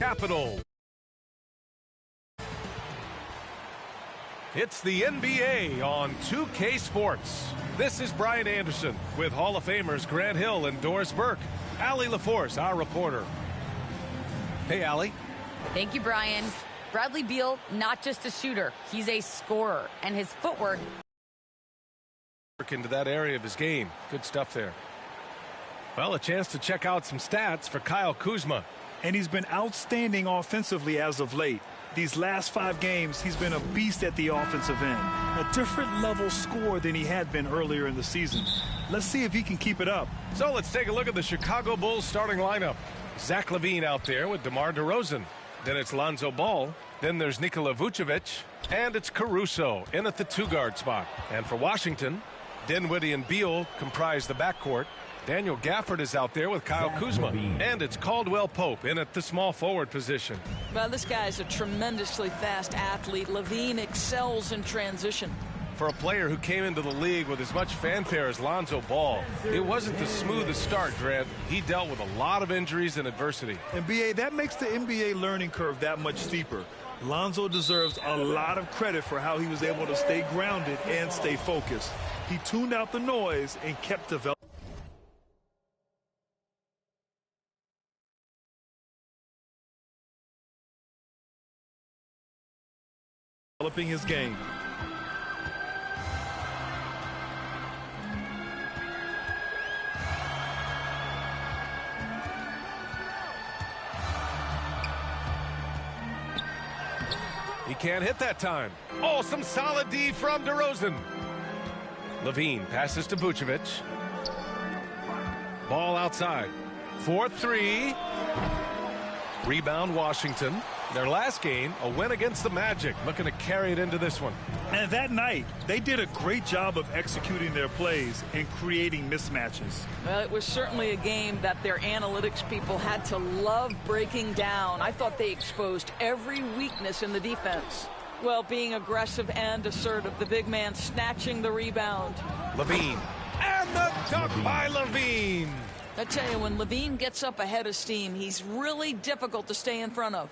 capital. It's the NBA on 2K Sports. This is Brian Anderson with Hall of Famers Grant Hill and Doris Burke. Allie LaForce, our reporter. Hey, Allie. Thank you, Brian. Bradley Beal, not just a shooter, he's a scorer, and his footwork into that area of his game. Good stuff there. Well, a chance to check out some stats for Kyle Kuzma. And he's been outstanding offensively as of late. These last 5 games, he's been a beast at the offensive end. A different level score than he had been earlier in the season. Let's see if he can keep it up. So let's take a look at the Chicago Bulls starting lineup. Zach LaVine out there with DeMar DeRozan. Then it's Lonzo Ball. Then there's Nikola Vucevic. And it's Caruso in at the 2-guard spot. And for Washington, Dinwiddie and Beal comprise the backcourt. Daniel Gafford is out there with Kyle Kuzma. And it's Caldwell Pope in at the small forward position. Well, this guy's a tremendously fast athlete. LaVine excels in transition. For a player who came into the league with as much fanfare as Lonzo Ball, it wasn't the smoothest start, Grant. He dealt with a lot of injuries and adversity. And BA, that makes the NBA learning curve that much steeper. Lonzo deserves a lot of credit for how he was able to stay grounded and stay focused. He tuned out the noise and kept developing his game. He can't hit that time. Oh, some solid D from DeRozan. LaVine passes to Vucevic. Ball outside. 4-3. Rebound Washington. Their last game, a win against the Magic. Looking to carry it into this one. And that night, they did a great job of executing their plays and creating mismatches. Well, it was certainly a game that their analytics people had to love breaking down. I thought they exposed every weakness in the defense. Well, being aggressive and assertive, the big man snatching the rebound. LaVine. And the dunk by LaVine. I tell you, when LaVine gets up ahead of steam, he's really difficult to stay in front of.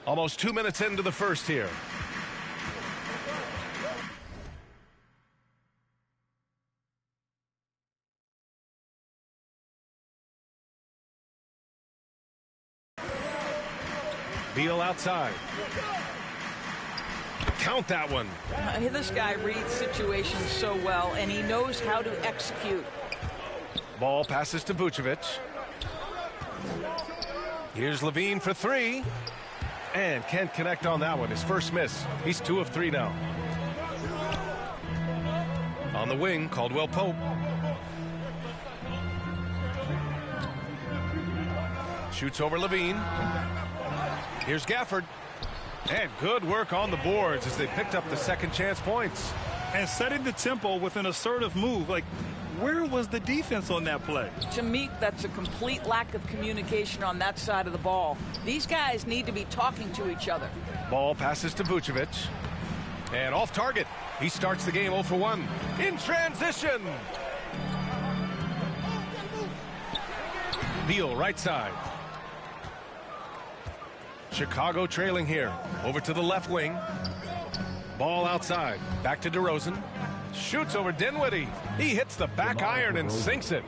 Almost 2 minutes into the first here. Beal outside. Count that one. This guy reads situations so well, and he knows how to execute. Ball passes to Vucevic. Here's LaVine for 3. And can't connect on that one. His first miss. He's 2 of 3 now. On the wing, Caldwell Pope. Shoots over LaVine. Here's Gafford. And good work on the boards as they picked up the second chance points. And setting the tempo with an assertive move. Like, where was the defense on that play? To me, that's a complete lack of communication on that side of the ball. These guys need to be talking to each other. Ball passes to Vucevic. And off target. He starts the game 0 for 1. In transition. Beal right side. Chicago trailing here. Over to the left wing. Ball outside. Back to DeRozan. Shoots over Dinwiddie. He hits the back iron and sinks it.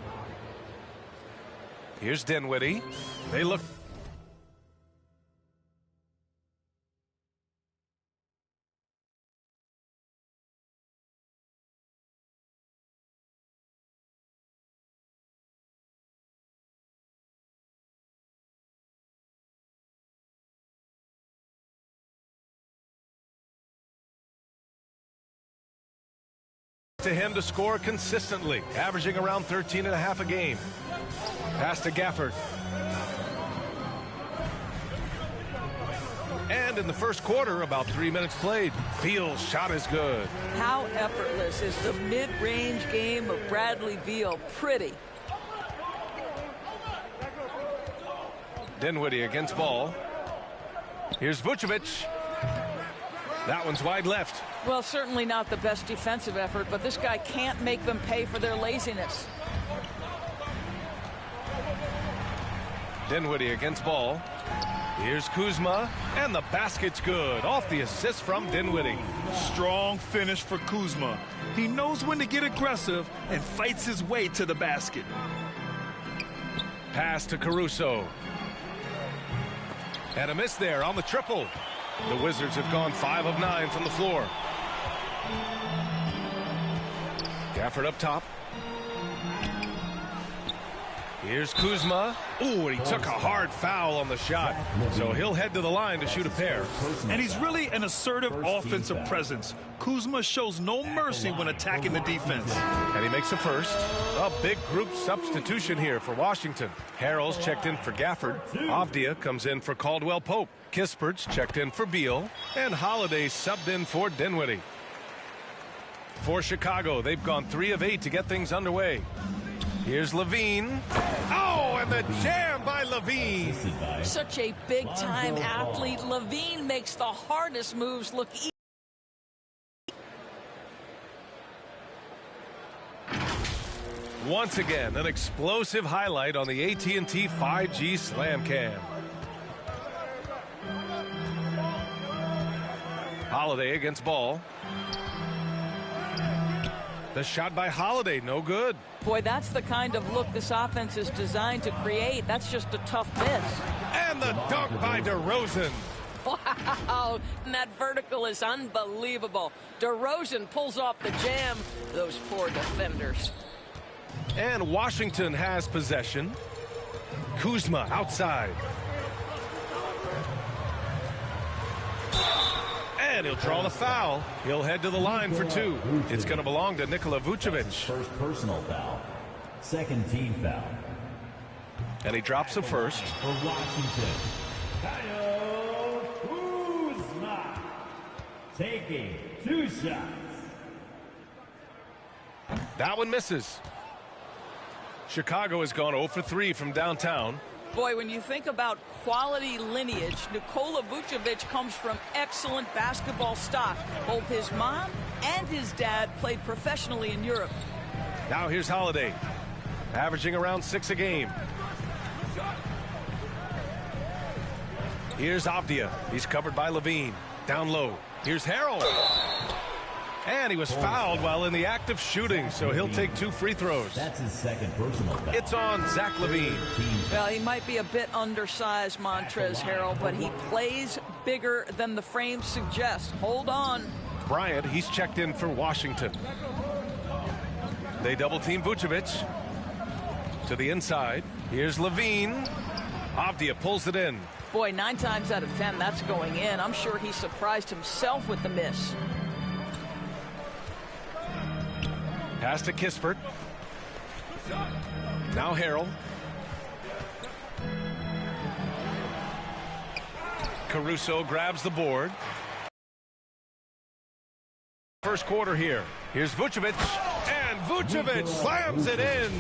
Here's Dinwiddie. They look. To him to score consistently, averaging around 13.5 a game. Pass to Gafford. And in the first quarter, about 3 minutes played. Beal's shot is good. How effortless is the mid-range game of Bradley Beal? Pretty. Dinwiddie against ball. Here's Vucevic. That one's wide left. Well, certainly not the best defensive effort, but this guy can't make them pay for their laziness. Dinwiddie against ball. Here's Kuzma, and the basket's good. Off the assist from Dinwiddie. Strong finish for Kuzma. He knows when to get aggressive and fights his way to the basket. Pass to Caruso. And a miss there on the triple. The Wizards have gone 5 of 9 from the floor. Gafford up top. Here's Kuzma. Ooh, and he took a hard foul on the shot. So he'll head to the line to shoot a pair. And he's really an assertive offensive presence. Kuzma shows no mercy when attacking the defense. And he makes a first. A big group substitution here for Washington. Harrell's checked in for Gafford. Avdia comes in for Caldwell Pope. Kispert's checked in for Beal. And Holiday subbed in for Dinwiddie. For Chicago, they've gone 3 of 8 to get things underway. Here's Levine. Oh, and the jam by Levine. Such a big-time athlete. Levine makes the hardest moves look easy. Once again, an explosive highlight on the AT&T 5G Slam Cam. Holiday against ball. The shot by Holiday, no good. Boy, that's the kind of look this offense is designed to create. That's just a tough miss. And the dunk by DeRozan. Wow, and that vertical is unbelievable. DeRozan pulls off the jam. Those poor defenders. And Washington has possession. Kuzma outside. And he'll draw the foul. He'll head to the line for 2. It's going to belong to Nikola Vucevic. First personal foul. Second team foul. And he drops the first. For Washington, Kyle Kuzma taking 2 shots. That one misses. Chicago has gone 0 for 3 from downtown. Boy, when you think about quality lineage, Nikola Vucevic comes from excellent basketball stock. Both his mom and his dad played professionally in Europe. Now here's Holiday, averaging around 6 a game. Here's Avdia. He's covered by Levine. Down low. Here's Harrell. And he was fouled while in the act of shooting, so he'll take 2 free throws. That's his second personal foul. It's on Zach LaVine. Well, he might be a bit undersized, Montrezl Harrell, but he plays bigger than the frame suggests. Hold on. Bryant, he's checked in for Washington. They double-team Vucevic. To the inside. Here's LaVine. Avdia pulls it in. Boy, 9 times out of 10, that's going in. I'm sure he surprised himself with the miss. Pass to Kispert. Now Harrell. Caruso grabs the board. First quarter here. Here's Vucevic. And Vucevic slams it in.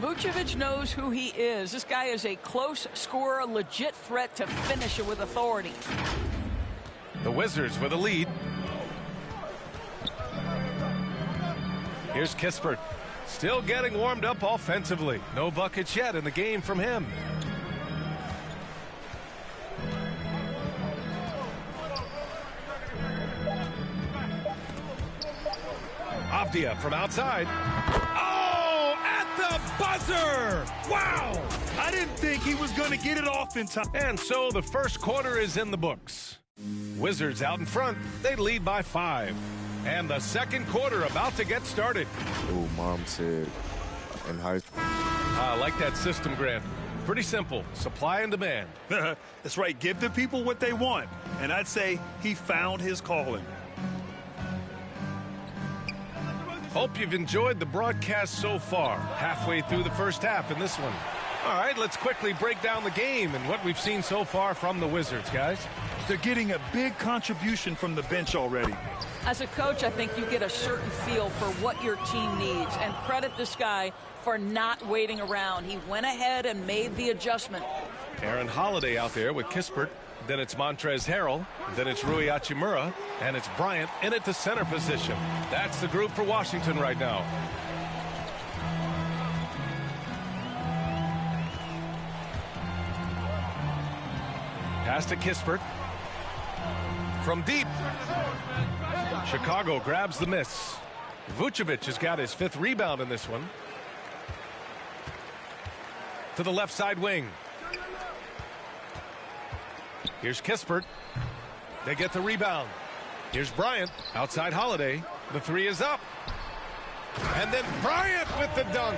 Vucevic knows who he is. This guy is a close scorer, a legit threat to finish it with authority. The Wizards with a lead. Here's Kispert. Still getting warmed up offensively. No buckets yet in the game from him. Avdia from outside. Oh, at the buzzer! Wow! I didn't think he was going to get it off in time. And so the first quarter is in the books. Wizards out in front. They lead by 5. And the second quarter about to get started. Oh, Mom said in high school. I like that system, Grant. Pretty simple. Supply and demand. That's right. Give the people what they want. And I'd say he found his calling. Hope you've enjoyed the broadcast so far. Halfway through the first half in this one. All right, let's quickly break down the game and what we've seen so far from the Wizards, guys. They're getting a big contribution from the bench already. As a coach, I think you get a certain feel for what your team needs, and credit this guy for not waiting around. He went ahead and made the adjustment. Aaron Holiday out there with Kispert. Then it's Montrezl Harrell. Then it's Rui Hachimura. And it's Bryant in at the center position. That's the group for Washington right now. Pass to Kispert. From deep. Chicago grabs the miss. Vucevic has got his 5th rebound in this one. To the left side wing. Here's Kispert. They get the rebound. Here's Bryant. Outside Holiday. The 3 is up. And then Bryant with the dunk.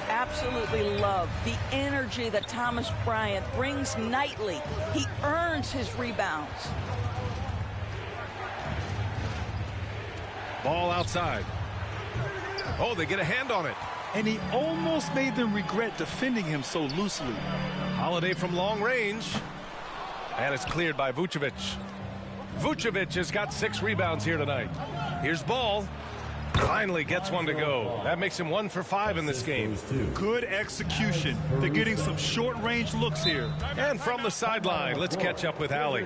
Absolutely love the energy that Thomas Bryant brings nightly. He earns his rebounds. Ball outside. Oh, they get a hand on it. And he almost made them regret defending him so loosely. Holiday from long range. And it's cleared by Vucevic. Vucevic has got 6 rebounds here tonight. Here's Ball. Finally gets one to go. That makes him 1 for 5 in this game. Good execution. They're getting some short-range looks here. And from the sideline, let's catch up with Allie.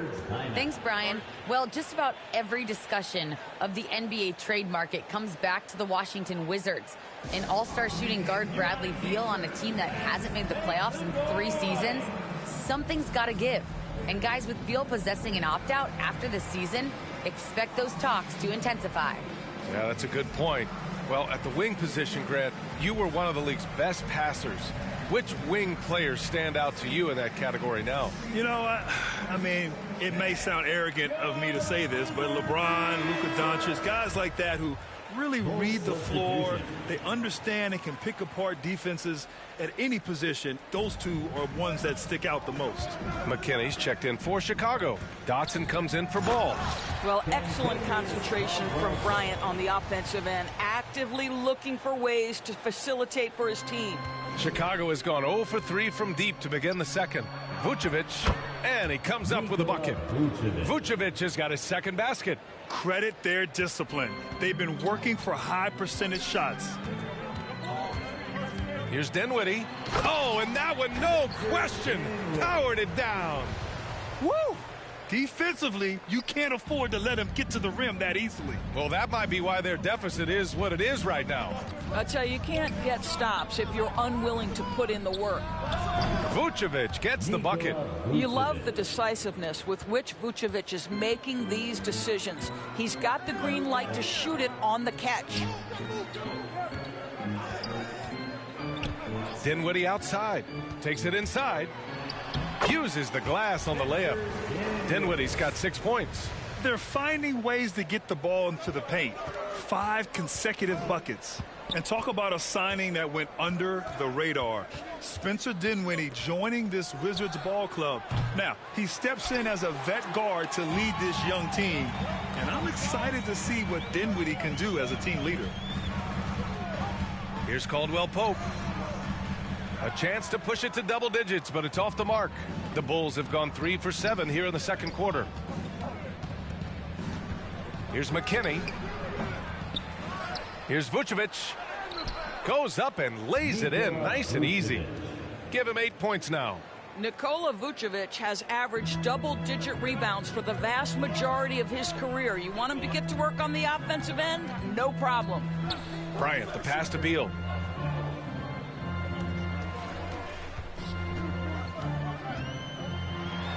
Thanks, Brian. Well, just about every discussion of the NBA trade market comes back to the Washington Wizards. An all-star shooting guard Bradley Beal on a team that hasn't made the playoffs in 3 seasons. Something's got to give. And guys, with Beal possessing an opt-out after the season, expect those talks to intensify. Yeah, that's a good point. Well, at the wing position, Grant, you were one of the league's best passers. Which wing players stand out to you in that category now? You know, I mean, it may sound arrogant of me to say this, but LeBron, Luka Doncic, guys like that who really read the floor, they understand and can pick apart defenses at any position. Those 2 are ones that stick out the most. McKinney's checked in for Chicago. Dotson comes in for Ball. Well, excellent concentration from Bryant on the offensive end, actively looking for ways to facilitate for his team. Chicago has gone 0 for 3 from deep to begin the second. Vucevic, and he comes up with a bucket. Vucevic has got his 2nd basket. Credit their discipline. They've been working for high percentage shots. Here's Dinwiddie. Oh, and that one, no question, powered it down. Woo! Defensively, you can't afford to let him get to the rim that easily. Well, that might be why their deficit is what it is right now. I tell you, you can't get stops if you're unwilling to put in the work. Vucevic gets the bucket. You love the decisiveness with which Vucevic is making these decisions. He's got the green light to shoot it on the catch. Dinwiddie outside. Takes it inside. Uses the glass on the layup. Dinwiddie's got 6 points. They're finding ways to get the ball into the paint. 5 consecutive buckets. And talk about a signing that went under the radar. Spencer Dinwiddie joining this Wizards ball club. Now, he steps in as a vet guard to lead this young team. And I'm excited to see what Dinwiddie can do as a team leader. Here's Caldwell Pope. A chance to push it to double digits, but it's off the mark. The Bulls have gone 3 for 7 here in the second quarter. Here's McKinney. Here's Vucevic. Goes up and lays it in nice and easy. Give him 8 points now. Nikola Vucevic has averaged double-digit rebounds for the vast majority of his career. You want him to get to work on the offensive end? No problem. Bryant, the pass to Beal.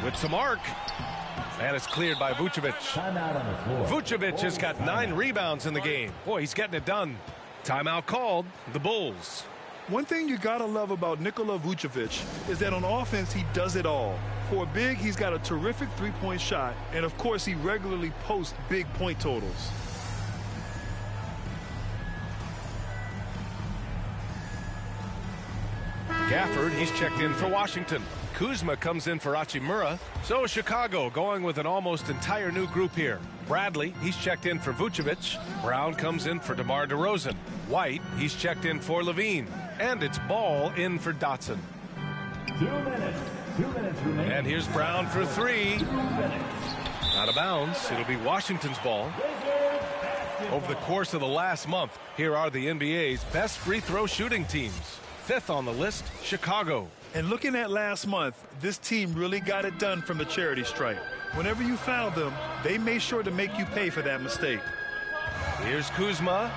With some arc. And it's cleared by Vucevic. Vucevic has got 9 rebounds in the game. Boy, he's getting it done. Timeout called. The Bulls. One thing you gotta love about Nikola Vucevic is that on offense he does it all. For a big, he's got a terrific 3-point shot, and of course he regularly posts big point totals. Gafford, he's checked in for Washington. Kuzma comes in for Hachimura. So Chicago going with an almost entire new group here. Bradley, he's checked in for Vucevic. Brown comes in for DeMar DeRozan. White, he's checked in for Levine. And it's Ball in for Dotson. 2 minutes. 2 minutes remaining. And here's Brown for 3. Out of bounds. It'll be Washington's ball. Over the course of the last month, here are the NBA's best free throw shooting teams. 5th on the list, Chicago. And looking at last month, this team really got it done from the charity stripe. Whenever you fouled them, they made sure to make you pay for that mistake. Here's Kuzma.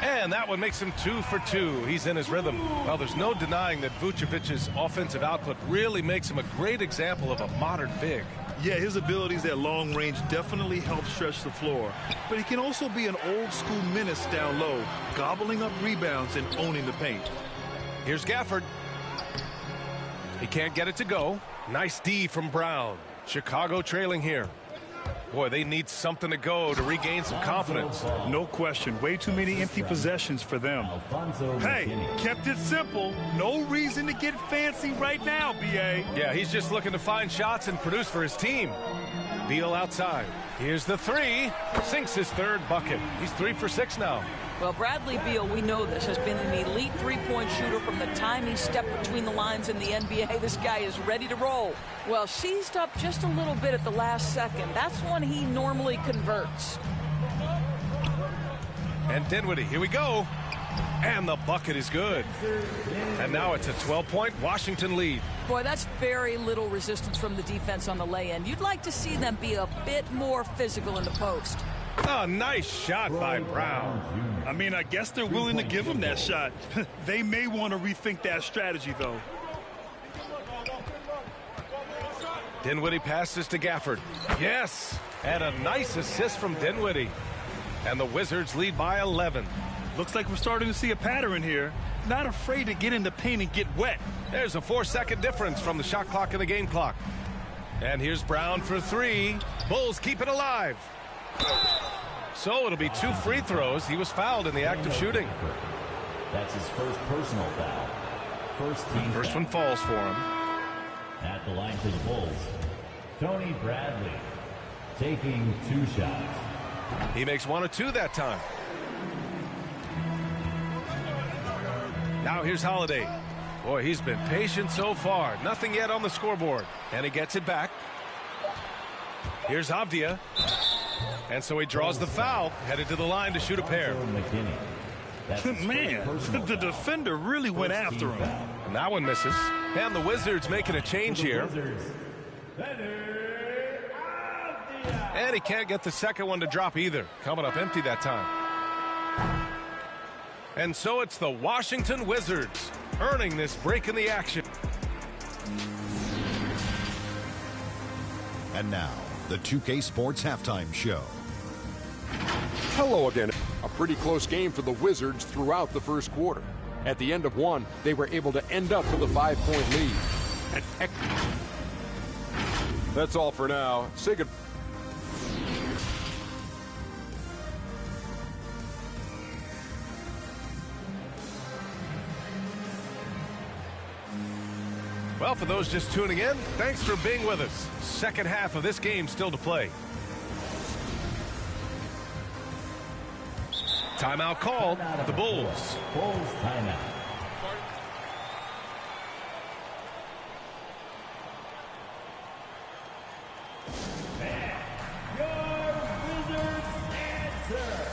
And that one makes him 2 for 2. He's in his rhythm. Well, there's no denying that Vucevic's offensive output really makes him a great example of a modern big. Yeah, his abilities at long range definitely help stretch the floor. But he can also be an old-school menace down low, gobbling up rebounds and owning the paint. Here's Gafford. He can't get it to go. Nice D from Brown. Chicago trailing here. Boy, they need something to go to regain some confidence. No question. Way too many empty possessions for them. Hey, kept it simple. No reason to get fancy right now, B.A. Yeah, he's just looking to find shots and produce for his team. Beal outside. Here's the three. Sinks his third bucket. He's 3 for 6 now. Well, Bradley Beal, we know this, has been an elite three-point shooter from the time he stepped between the lines in the NBA. This guy is ready to roll. Well, seized up just a little bit at the last second. That's when he normally converts. And Dinwiddie, here we go. And the bucket is good. And now it's a 12-point Washington lead. Boy, that's very little resistance from the defense on the lay-in. You'd like to see them be a bit more physical in the post. Oh, nice shot by Brown. I mean, I guess they're willing to give him that shot. They may want to rethink that strategy, though. Dinwiddie passes to Gafford. Yes, and a nice assist from Dinwiddie. And the Wizards lead by 11. Looks like we're starting to see a pattern here. Not afraid to get in the paint and get wet. There's a 4-second difference from the shot clock and the game clock. And here's Brown for three. Bulls keep it alive. So it'll be 2 free throws. He was fouled in the act of shooting. That's his first personal foul. First one falls for him. At the line for the Bulls, Tony Bradley taking 2 shots. He makes 1 or 2 that time. Now here's Holiday. Boy, he's been patient so far. Nothing yet on the scoreboard. And he gets it back. Here's Avdia. And so he draws the foul, headed to the line to shoot a pair. Man, the defender really went after him. And that one misses. And the Wizards making a change here. And he can't get the second one to drop either. Coming up empty that time. And so it's the Washington Wizards earning this break in the action. And now, the 2K Sports Halftime Show. Hello again. A pretty close game for the Wizards throughout the first quarter. At the end of one, they were able to end up with a 5-point lead. That's all for now. Say good. Well, for those just tuning in, thanks for being with us. Second half of this game still to play. Timeout called. The Bulls. Bulls timeout. And your Wizards answer.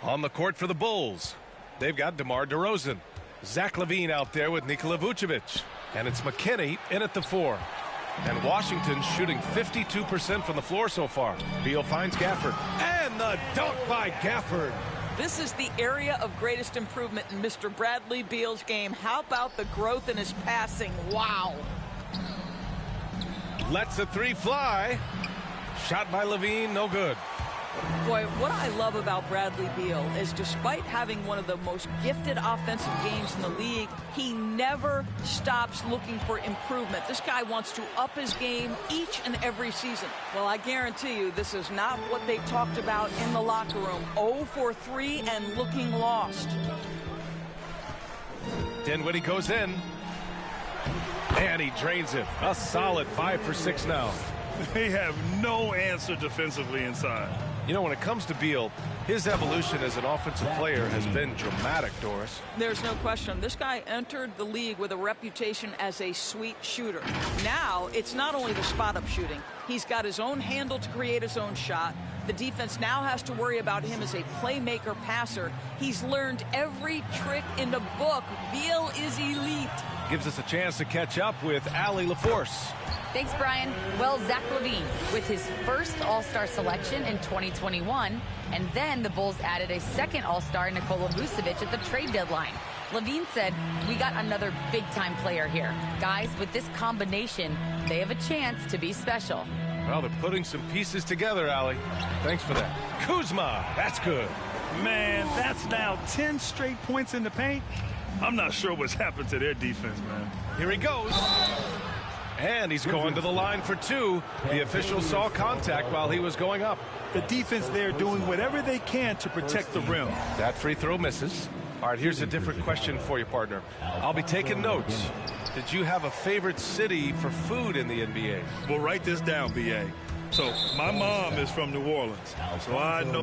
On the court for the Bulls, they've got DeMar DeRozan. Zach LaVine out there with Nikola Vucevic. And it's McKinney in at the 4. And Washington's shooting 52% from the floor so far. Beal finds Gafford. And the dunk by Gafford. This is the area of greatest improvement in Mr. Bradley Beal's game. How about the growth in his passing? Wow. Lets a 3 fly. Shot by LaVine, no good. Boy, what I love about Bradley Beal is despite having one of the most gifted offensive games in the league, he never stops looking for improvement. This guy wants to up his game each and every season. Well, I guarantee you this is not what they talked about in the locker room. 0 for 3 and looking lost. Dinwiddie goes in. And he drains it. A solid 5 for 6 now. They have no answer defensively inside. You know, when it comes to Beal, his evolution as an offensive player has been dramatic, Doris. There's no question. This guy entered the league with a reputation as a sweet shooter. Now, it's not only the spot-up shooting. He's got his own handle to create his own shot. The defense now has to worry about him as a playmaker passer. He's learned every trick in the book. Beal is elite. gives us a chance to catch up with Allie LaForce. Thanks, Brian. Well, Zach LaVine with his first All-Star selection in 2021, and then the Bulls added a second All-Star, Nikola Vucevic, at the trade deadline. LaVine said, "We got another big-time player here. Guys, with this combination, they have a chance to be special." Well, they're putting some pieces together, Allie. Thanks for that. Kuzma, that's good. Man, that's now 10 straight points in the paint. I'm not sure what's happened to their defense, man. Here he goes. And he's going to the line for two. The official saw contact while he was going up. The defense there doing whatever they can to protect the rim. That free throw misses. All right, here's a different question for you, partner. I'll be taking notes. Did you have a favorite city for food in the NBA? Well, write this down, BA. So my mom is from New Orleans, so I know.